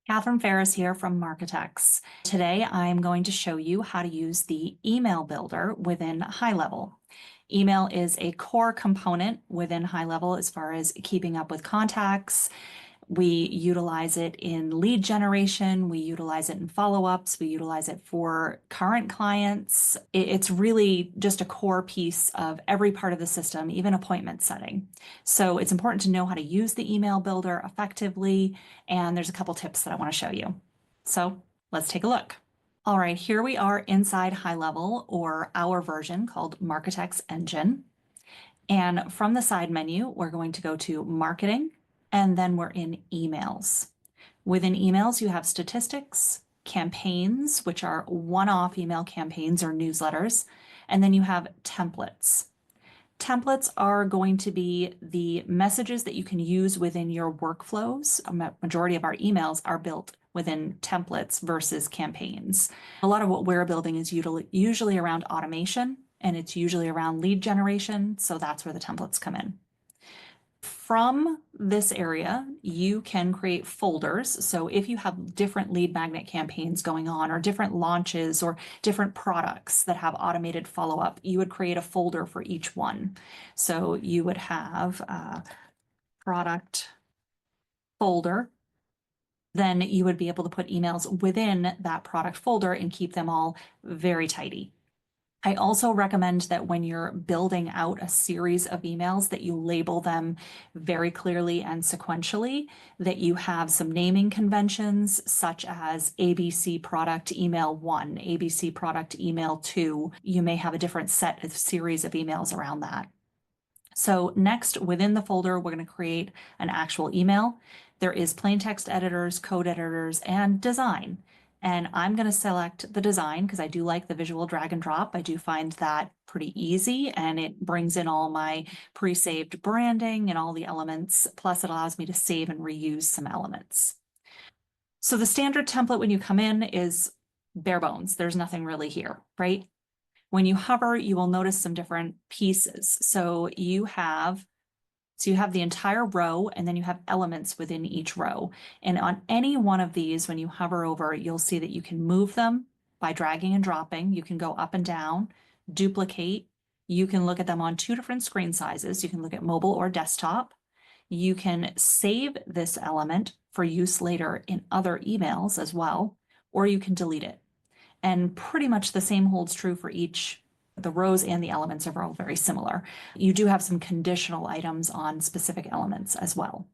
Catherine Ferris here from Marketecs. Today I'm going to show you how to use the email builder within High Level. Email is a core component within High Level as far as keeping up with contacts. We utilize it in lead generation, we utilize it in follow-ups, we utilize it for current clients. It's really just a core piece of every part of the system, even appointment setting. So it's important to know how to use the email builder effectively, and there's a couple tips that I want to show you. So let's take a look. All right, here we are inside High Level, or our version called Marketecs Engine. And from the side menu, we're going to go to Marketing, and then we're in Emails. Within Emails, you have Statistics, Campaigns, which are one-off email campaigns or newsletters, and then you have Templates. Templates are going to be the messages that you can use within your workflows. A majority of our emails are built within templates versus campaigns. A lot of what we're building is usually around automation, and it's usually around lead generation, so that's where the templates come in. From this area, you can create folders. So if you have different lead magnet campaigns going on, or different launches, or different products that have automated follow-up, you would create a folder for each one. So you would have a product folder. Then you would be able to put emails within that product folder and keep them all very tidy. I also recommend that when you're building out a series of emails that you label them very clearly and sequentially, that you have some naming conventions such as ABC product email 1, ABC product email 2. You may have a different set of series of emails around that. So next, within the folder, we're going to create an actual email. There is plain text editors, code editors, and design. And I'm going to select the design because I do like the visual drag and drop. I do find that pretty easy, and it brings in all my pre-saved branding and all the elements. Plus, it allows me to save and reuse some elements. So the standard template when you come in is bare bones. There's nothing really here, right? When you hover, you will notice some different pieces. So you have the entire row, and then you have elements within each row. And on any one of these, when you hover over, you'll see that you can move them by dragging and dropping. You can go up and down, duplicate. You can look at them on two different screen sizes. You can look at mobile or desktop. You can save this element for use later in other emails as well, or you can delete it. And pretty much the same holds true for each. The rows and the elements are all very similar. You do have some conditional items on specific elements as well.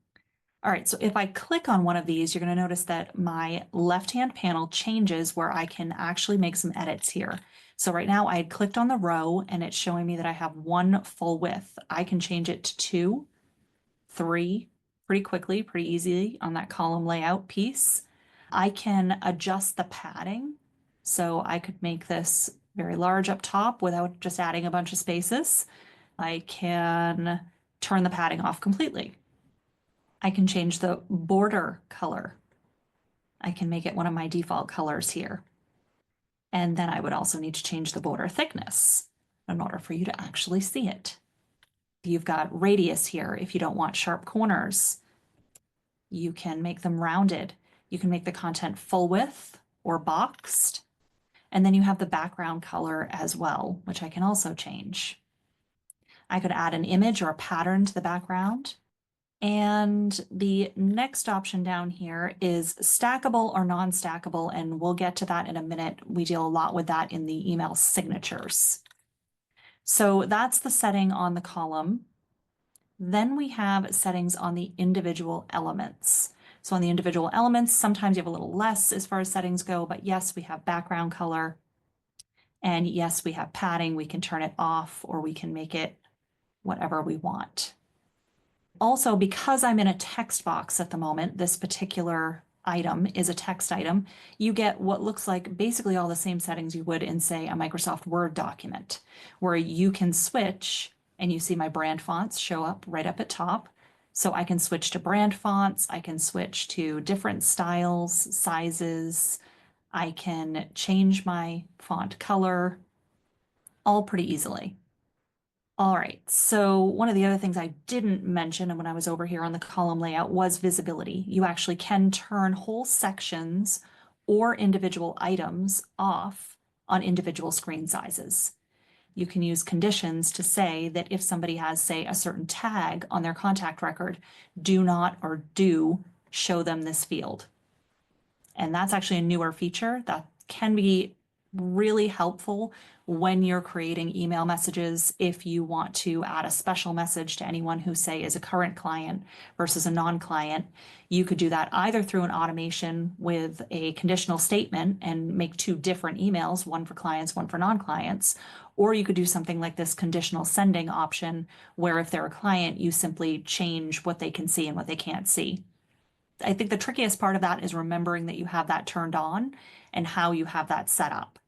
All right, so if I click on one of these, you're going to notice that my left-hand panel changes where I can actually make some edits here. So right now I had clicked on the row and it's showing me that I have one full width. I can change it to 2, 3, pretty quickly, pretty easily on that column layout piece. I can adjust the padding. So I could make this very large up top without just adding a bunch of spaces. I can turn the padding off completely. I can change the border color. I can make it one of my default colors here. And then I would also need to change the border thickness in order for you to actually see it. You've got radius here if you don't want sharp corners. You can make them rounded. You can make the content full width or boxed. And then you have the background color as well, which I can also change. I could add an image or a pattern to the background. And the next option down here is stackable or non-stackable, and we'll get to that in a minute. We deal a lot with that in the email signatures. So that's the setting on the column. Then we have settings on the individual elements. So on the individual elements, sometimes you have a little less as far as settings go, but yes, we have background color. And yes, we have padding. We can turn it off or we can make it whatever we want. Also, because I'm in a text box at the moment, this particular item is a text item, you get what looks like basically all the same settings you would in, say, a Microsoft Word document, where you can switch and you see my brand fonts show up right up at top. So I can switch to brand fonts, I can switch to different styles, sizes, I can change my font color, all pretty easily. All right, so one of the other things I didn't mention and when I was over here on the column layout was visibility. You actually can turn whole sections or individual items off on individual screen sizes. You can use conditions to say that if somebody has, say, a certain tag on their contact record, do not or do show them this field. And that's actually a newer feature that can be really helpful when you're creating email messages. If you want to add a special message to anyone who, say, is a current client versus a non-client, you could do that either through an automation with a conditional statement and make two different emails, one for clients, one for non-clients, or you could do something like this conditional sending option, where if they're a client, you simply change what they can see and what they can't see. I think the trickiest part of that is remembering that you have that turned on and how you have that set up.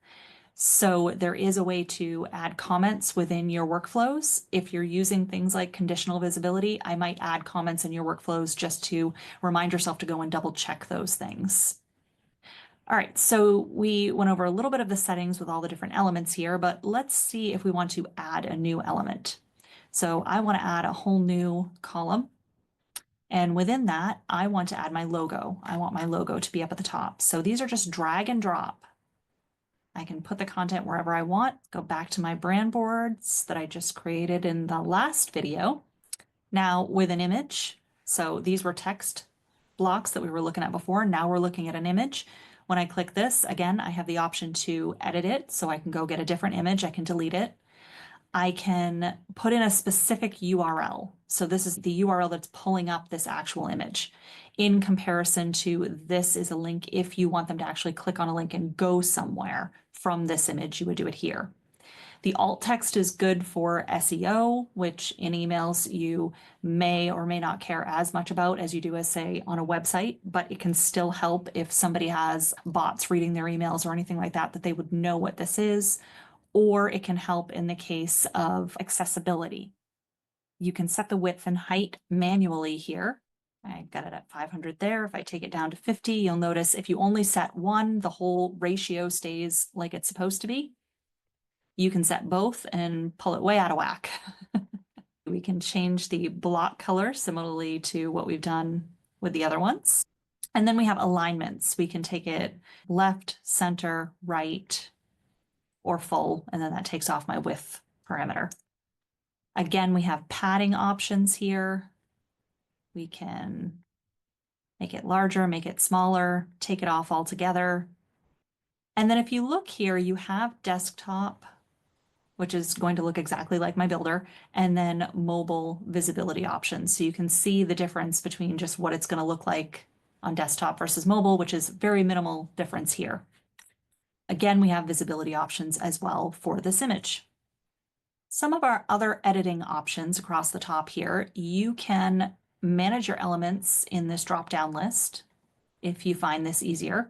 So there is a way to add comments within your workflows. If you're using things like conditional visibility, I might add comments in your workflows just to remind yourself to go and double check those things. All right, so we went over a little bit of the settings with all the different elements here, but let's see if we want to add a new element. So I want to add a whole new column. And within that, I want to add my logo. I want my logo to be up at the top. So these are just drag and drop. I can put the content wherever I want, go back to my brand boards that I just created in the last video. Now with an image, so these were text blocks that we were looking at before. Now we're looking at an image. When I click this, again, I have the option to edit it. So I can go get a different image. I can delete it. I can put in a specific URL. So this is the URL that's pulling up this actual image in comparison to this is a link. If you want them to actually click on a link and go somewhere from this image, you would do it here. The alt text is good for SEO, which in emails you may or may not care as much about as you do as, say, on a website, but it can still help if somebody has bots reading their emails or anything like that, that they would know what this is. Or it can help in the case of accessibility. You can set the width and height manually here. I got it at 500 there. If I take it down to 50, you'll notice if you only set one, the whole ratio stays like it's supposed to be. You can set both and pull it way out of whack. We can change the block color similarly to what we've done with the other ones. And then we have alignments. We can take it left, center, right, or full, and then that takes off my width parameter. Again, we have padding options here. We can make it larger, make it smaller, take it off altogether. And then if you look here, you have desktop, which is going to look exactly like my builder, and then mobile visibility options. So you can see the difference between just what it's going to look like on desktop versus mobile, which is very minimal difference here. Again, we have visibility options as well for this image. Some of our other editing options across the top here, you can manage your elements in this drop-down list if you find this easier.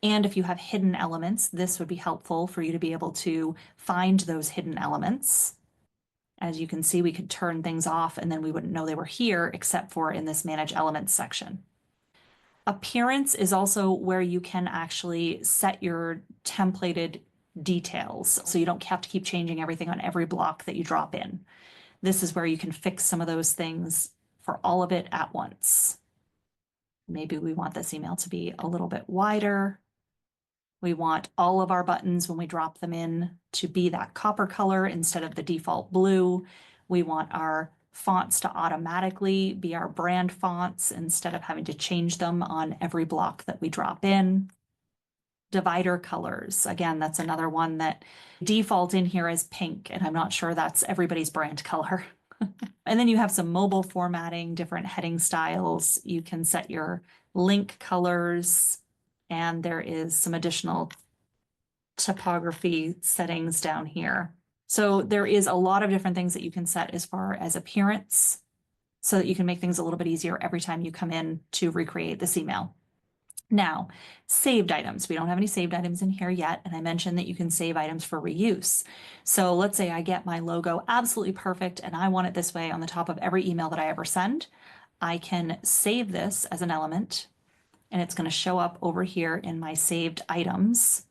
And if you have hidden elements, this would be helpful for you to be able to find those hidden elements. As you can see, we could turn things off and then we wouldn't know they were here except for in this Manage Elements section. Appearance is also where you can actually set your templated details, so you don't have to keep changing everything on every block that you drop in. This is where you can fix some of those things for all of it at once. Maybe we want this email to be a little bit wider. We want all of our buttons when we drop them in to be that copper color instead of the default blue. We want our fonts to automatically be our brand fonts instead of having to change them on every block that we drop in. Divider colors, again, that's another one that default in here as pink, and I'm not sure that's everybody's brand color. And then you have some mobile formatting, different heading styles. You can set your link colors, and there is some additional typography settings down here. So there is a lot of different things that you can set as far as appearance so that you can make things a little bit easier every time you come in to recreate this email. Now, saved items. We don't have any saved items in here yet, and I mentioned that you can save items for reuse. So let's say I get my logo absolutely perfect and I want it this way on the top of every email that I ever send. I can save this as an element, and it's going to show up over here in my saved items.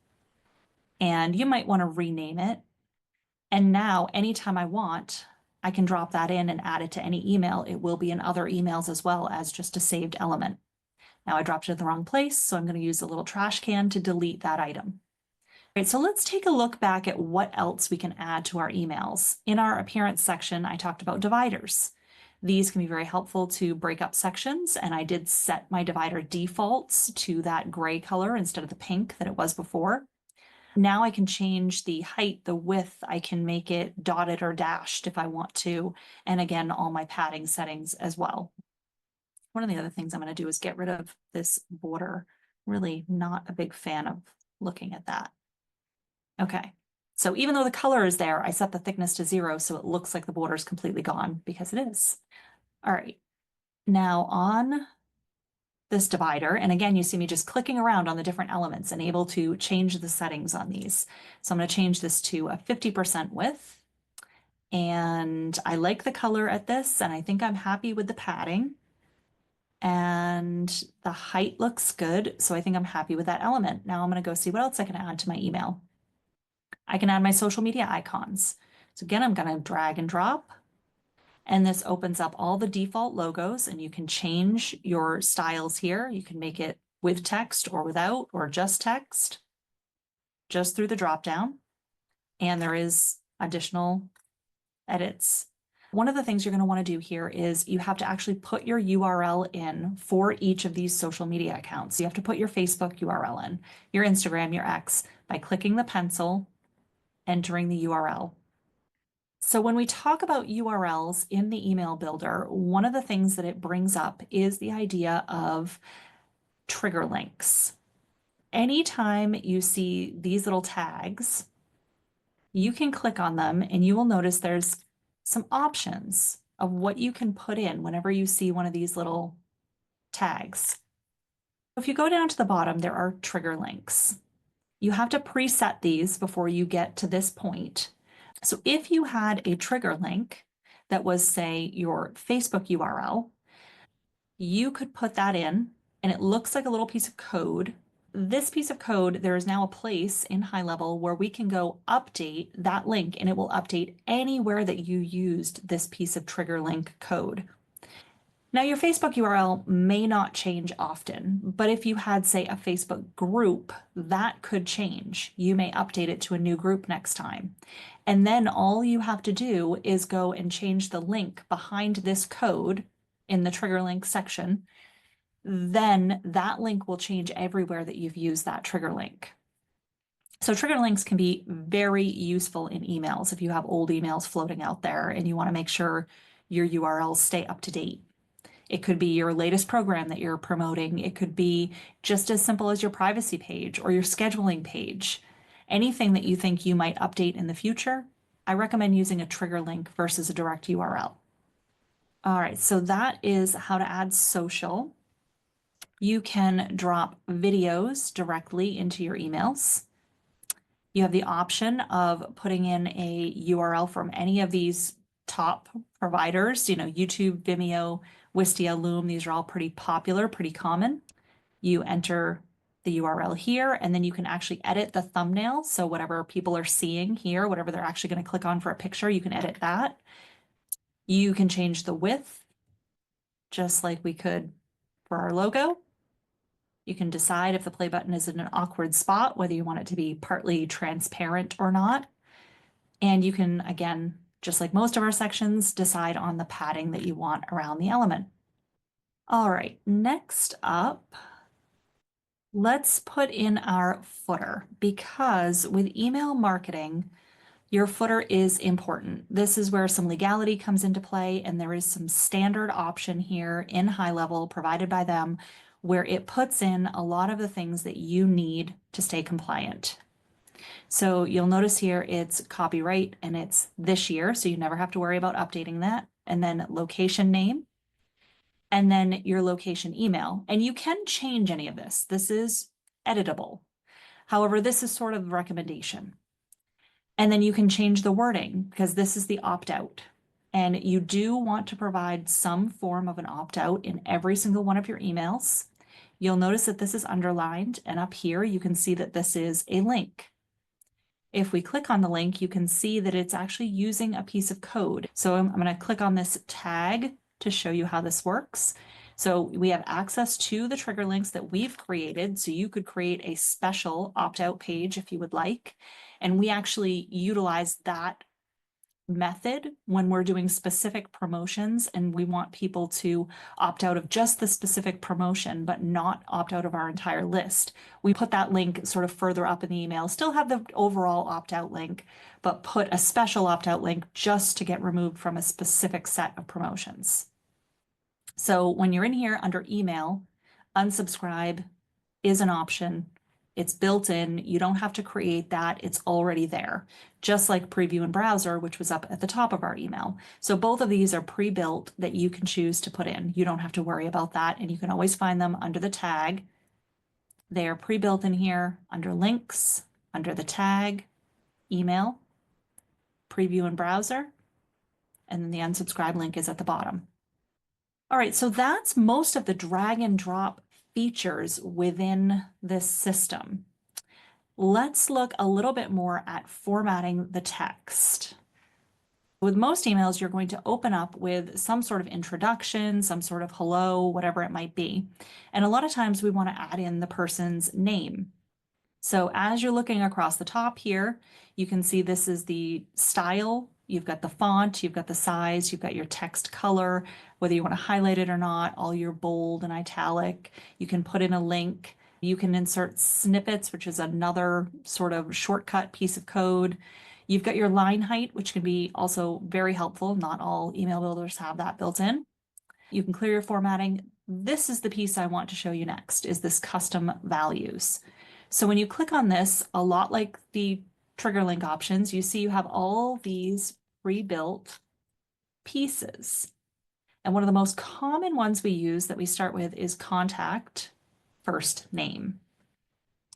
And you might want to rename it. And now anytime I want, I can drop that in and add it to any email. It will be in other emails as well as just a saved element. Now I dropped it in the wrong place, so I'm going to use the little trash can to delete that item. All right, so let's take a look back at what else we can add to our emails. In our appearance section, I talked about dividers. These can be very helpful to break up sections, and I did set my divider defaults to that gray color instead of the pink that it was before. Now I can change the height, the width, I can make it dotted or dashed if I want to, and again, all my padding settings as well. One of the other things I'm going to do is get rid of this border. Really not a big fan of looking at that. Okay, so even though the color is there, I set the thickness to 0 so it looks like the border is completely gone because it is. All right, now on this divider, and again, you see me just clicking around on the different elements and able to change the settings on these. So I'm going to change this to a 50% width, and I like the color at this, and I think I'm happy with the padding. And the height looks good, so I think I'm happy with that element. Now I'm going to go see what else I can add to my email. I can add my social media icons. So again, I'm going to drag and drop, and this opens up all the default logos, and you can change your styles here. You can make it with text or without, or just text, just through the drop down. And there is additional edits. One of the things you're going to want to do here is you have to actually put your URL in for each of these social media accounts. You have to put your Facebook URL in, your Instagram, your X, by clicking the pencil, entering the URL. So when we talk about URLs in the email builder, one of the things that it brings up is the idea of trigger links. Anytime you see these little tags, you can click on them and you will notice there's some options of what you can put in whenever you see one of these little tags. If you go down to the bottom, there are trigger links. You have to preset these before you get to this point. So if you had a trigger link that was, say, your Facebook URL, you could put that in and it looks like a little piece of code. This piece of code, there is now a place in high level where we can go update that link and it will update anywhere that you used this piece of trigger link code. Now, your Facebook URL may not change often, but if you had, say, a Facebook group, that could change. You may update it to a new group next time. And then all you have to do is go and change the link behind this code in the trigger link section. Then that link will change everywhere that you've used that trigger link. So trigger links can be very useful in emails if you have old emails floating out there and you want to make sure your URLs stay up to date. It could be your latest program that you're promoting. It could be just as simple as your privacy page or your scheduling page. Anything that you think you might update in the future, I recommend using a trigger link versus a direct URL. All right, so that is how to add social. You can drop videos directly into your emails. You have the option of putting in a URL from any of these top providers, YouTube, Vimeo, Wistia, Loom. These are all pretty popular, pretty common. You enter the URL here, and then you can actually edit the thumbnail. So whatever people are seeing here, whatever they're actually going to click on for a picture, you can edit that. You can change the width, just like we could for our logo. You can decide if the play button is in an awkward spot, whether you want it to be partly transparent or not. And you can, again, just like most of our sections, decide on the padding that you want around the element. All right, next up, let's put in our footer, because with email marketing, your footer is important. This is where some legality comes into play, and there is some standard option here in high level provided by them where it puts in a lot of the things that you need to stay compliant. So you'll notice here it's copyright and it's this year, so you never have to worry about updating that. And then location name, and then your location email. And you can change any of this. This is editable. However, this is sort of a recommendation. And then you can change the wording because this is the opt-out. And you do want to provide some form of an opt-out in every single one of your emails. You'll notice that this is underlined, and up here you can see that this is a link. If we click on the link, you can see that it's actually using a piece of code. So I'm going to click on this tag to show you how this works. So we have access to the trigger links that we've created. So you could create a special opt-out page if you would like. And we actually utilize that method when we're doing specific promotions and we want people to opt out of just the specific promotion, but not opt out of our entire list. We put that link sort of further up in the email, still have the overall opt-out link, but put a special opt-out link just to get removed from a specific set of promotions. So when you're in here under email, unsubscribe is an option. It's built in. You don't have to create that. It's already there, just like preview in browser, which was up at the top of our email. So both of these are pre-built that you can choose to put in. You don't have to worry about that. And you can always find them under the tag. They are pre-built in here under links, under the tag, email, preview in browser, and then the unsubscribe link is at the bottom. All right, so that's most of the drag and drop features within this system. Let's look a little bit more at formatting the text. With most emails, you're going to open up with some sort of introduction, some sort of hello, whatever it might be. And a lot of times we want to add in the person's name. So as you're looking across the top here, you can see this is the style. You've got the font, you've got the size, you've got your text color, whether you want to highlight it or not, all your bold and italic. You can put in a link. You can insert snippets, which is another sort of shortcut piece of code. You've got your line height, which can be also very helpful. Not all email builders have that built in. You can clear your formatting. This is the piece I want to show you next, is this custom values. So when you click on this, a lot like the trigger link options, you see you have all these pre-built pieces. And one of the most common ones we use that we start with is contact first name.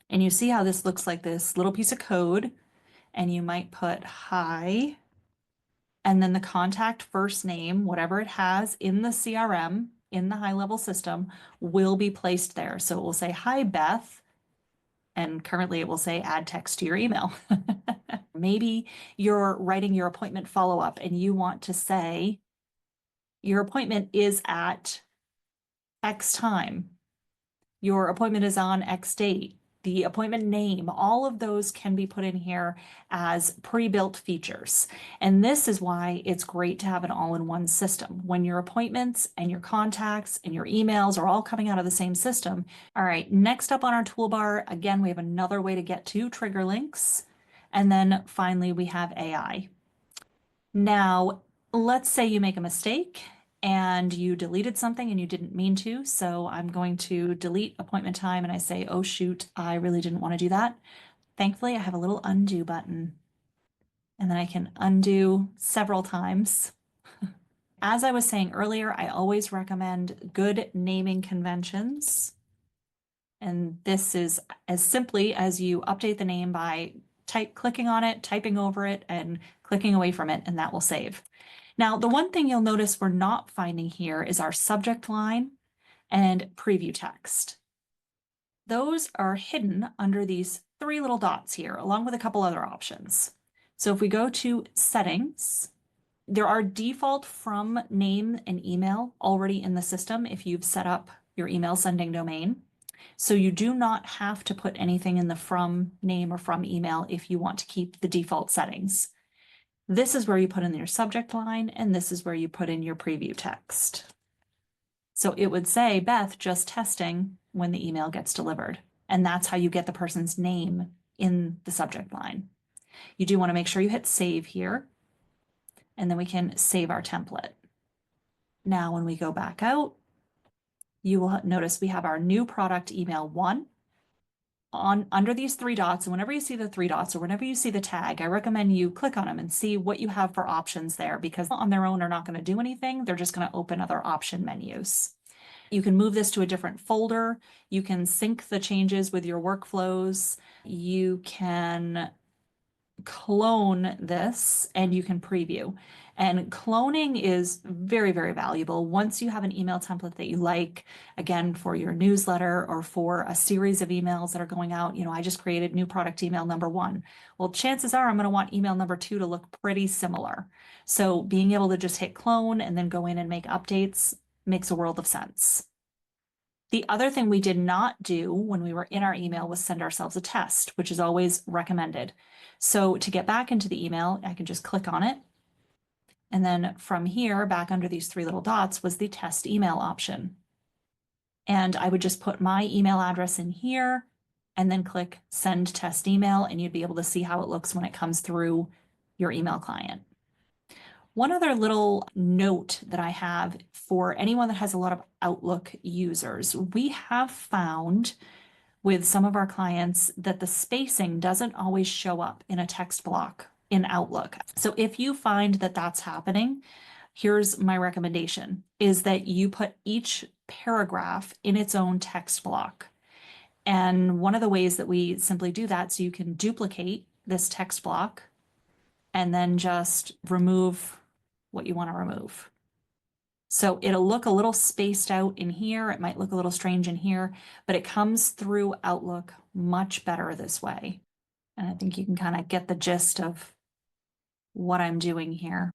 And you see how this looks like this little piece of code, and you might put hi, and then the contact first name, whatever it has in the CRM, in the high level system, will be placed there. So it will say, hi, Beth. And currently it will say add text to your email. Maybe you're writing your appointment follow-up and you want to say your appointment is at X time. Your appointment is on X date. The appointment name, all of those can be put in here as pre-built features. And this is why it's great to have an all-in-one system. When your appointments and your contacts and your emails are all coming out of the same system. All right, next up on our toolbar, again, we have another way to get to trigger links. And then finally, we have AI. Now, let's say you make a mistake and you deleted something and you didn't mean to. So I'm going to delete appointment time and I say, oh shoot, I really didn't want to do that. Thankfully, I have a little undo button and then I can undo several times. As I was saying earlier, I always recommend good naming conventions. And this is as simply as you update the name by clicking on it, typing over it, and clicking away from it, and that will save. Now, the one thing you'll notice we're not finding here is our subject line and preview text. Those are hidden under these three little dots here, along with a couple other options. So if we go to settings, there are default from name and email already in the system if you've set up your email sending domain. So you do not have to put anything in the from name or from email if you want to keep the default settings. This is where you put in your subject line, and this is where you put in your preview text. So it would say, Beth, just testing when the email gets delivered. And that's how you get the person's name in the subject line. You do want to make sure you hit save here, and then we can save our template. Now, when we go back out, you will notice we have our new product email 1 under these three dots. And whenever you see the three dots or whenever you see the tag, I recommend you click on them and see what you have for options there, because on their own are not going to do anything. They're just going to open other option menus. You can move this to a different folder. You can sync the changes with your workflows. You can clone this and you can preview. And cloning is very, very valuable. Once you have an email template that you like, again, for your newsletter or for a series of emails that are going out, I just created new product email number 1. Well, chances are I'm going to want email number 2 to look pretty similar. So being able to just hit clone and then go in and make updates makes a world of sense. The other thing we did not do when we were in our email was send ourselves a test, which is always recommended. So to get back into the email, I can just click on it. And then from here, back under these 3 little dots was the test email option. And I would just put my email address in here and then click send test email, and you'd be able to see how it looks when it comes through your email client. One other little note that I have for anyone that has a lot of Outlook users, we have found with some of our clients that the spacing doesn't always show up in a text block in Outlook. So if you find that that's happening, here's my recommendation is that you put each paragraph in its own text block. And one of the ways that we simply do that, so you can duplicate this text block and then just remove what you want to remove. So it'll look a little spaced out in here. It might look a little strange in here, but it comes through Outlook much better this way. And I think you can kind of get the gist of what I'm doing here.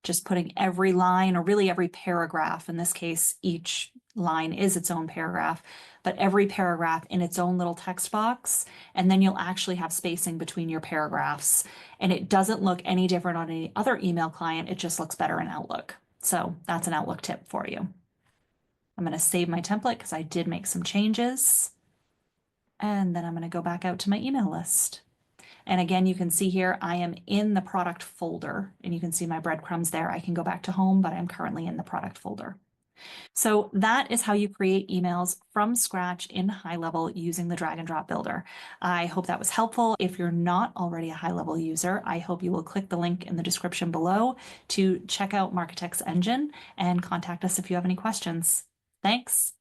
Just putting every line, or really every paragraph, in this case, each line is its own paragraph, but every paragraph in its own little text box. And then you'll actually have spacing between your paragraphs. And it doesn't look any different on any other email client. It just looks better in Outlook. So that's an Outlook tip for you. I'm going to save my template because I did make some changes. And then I'm going to go back out to my email list. And again, you can see here, I am in the product folder, and you can see my breadcrumbs there. I can go back to home, but I'm currently in the product folder. So that is how you create emails from scratch in High Level using the drag and drop builder. I hope that was helpful. If you're not already a High Level user, I hope you will click the link in the description below to check out Marketecs Engine and contact us if you have any questions. Thanks.